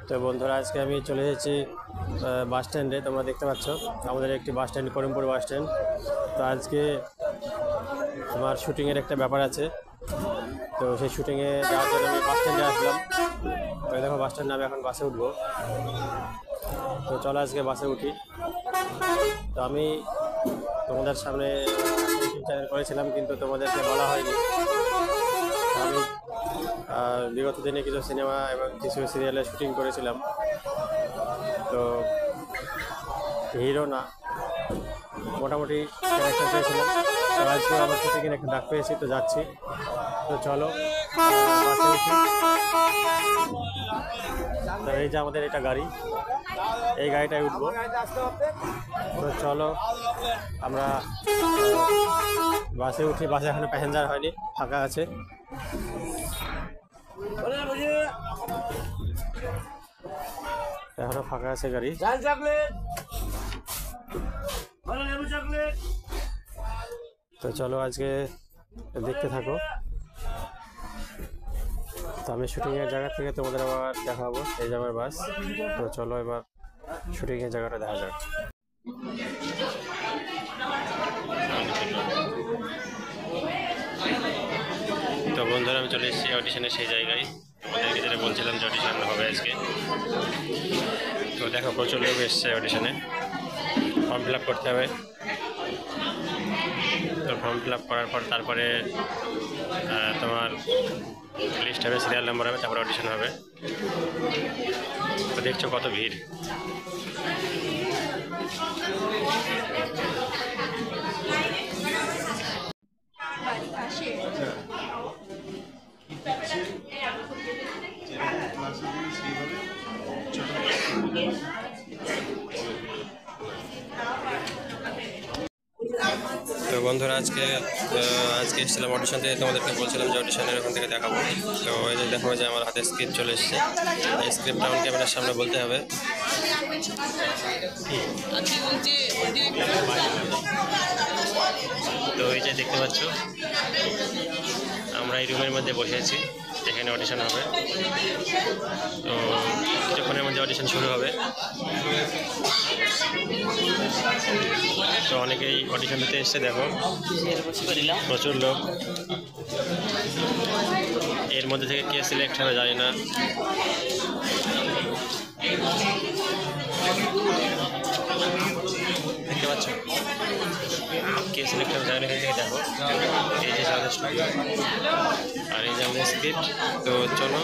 তো বন্ধুরা, আজকে আমি চলে এসেছি বাস স্ট্যান্ডে। তোমরা দেখতে পাচ্ছ আমাদের একটি bus stand, Karimpur bus stand. তো আজকে আমার শুটিংয়ের একটা ব্যাপার আছে, তো সেই শুটিংয়ে যাওয়ার জন্য আমি বাস স্ট্যান্ডে আসলাম। তো দেখো বাস স্ট্যান্ডে আমি এখন বাসে উঠবো। তো চলো আজকে বাসে উঠি। তো আমি তোমাদের সামনে চ্যানেল করেছিলাম, কিন্তু তোমাদেরকে বলা হয়নি। আমি বিগত দিনে কিছু সিনেমা এবং কিছু সিরিয়ালে শুটিং করেছিলাম। তো হিরো না, মোটামুটি ক্যারেক্টার পেয়েছিলাম। তো আজকে আমার শুটিংয়ের একটা ডাক পেয়েছি, তো যাচ্ছি। তো চলো বাসে উঠি। তো এই যে আমাদের এটা গাড়ি, এই গাড়িটায় উঠবো। তো চলো আমরা বাসে উঠি। বাসে এখনো প্যাসেঞ্জার হয়নি, ফাঁকা আছে। এখনো ফাঁকা আছে গাড়ি। তো চলো আজকে দেখতে থাকো। তো আমি শুটিংয়ের জায়গা থেকে তোমাদের আবার দেখাবো। এই যে আমার বাস। তো চলো এবার শুটিংয়ের জায়গাটা দেখা যাক। তো বন্ধুরা, আমি চলে এসেছি অডিশনের সেই জায়গায়। আমাদেরকে যেটা বলছিলাম যে অডিশন হবে আজকে। তো দেখো প্রচুর লোক এসছে অডিশনে। ফর্ম ফিল আপ করতে হবে। তো ফর্ম ফিল আপ করার পর তারপরে তোমার লিস্ট হবে, সিরিয়াল নাম্বার হবে, তারপরে অডিশন হবে। তো দেখছো কত ভিড়। তো বন্ধুরা, আজকে এসেছিলাম অডিশন থেকে। তোমাদেরকে বলছিলাম যে অডিশনের ওখান থেকে দেখাবো। তো এই যে দেখো যে আমার হাতে স্ক্রিপ্ট চলে এসেছে। এই স্ক্রিপ্টটা আমার ক্যামেরার সামনে বলতে হবে। তো এই যে দেখতে পাচ্ছ, আমরা এই রুমের মধ্যে বসে আছি, এখানে অডিশন হবে। তো কিছুক্ষণের মধ্যে অডিশন শুরু হবে। তো অনেকেই অডিশন দিতে এসছে, দেখো প্রচুর লোক। এর মধ্যে থেকে কে সিলেক্ট হবে জানি না। দেখতে পাচ্ছ কে সিলেক্ট হবে জানি না। এখান থেকে দেখো এই যে আমাদের স্টুডিও আর এই যে আমাদের স্ক্রিপ্ট। তো চলো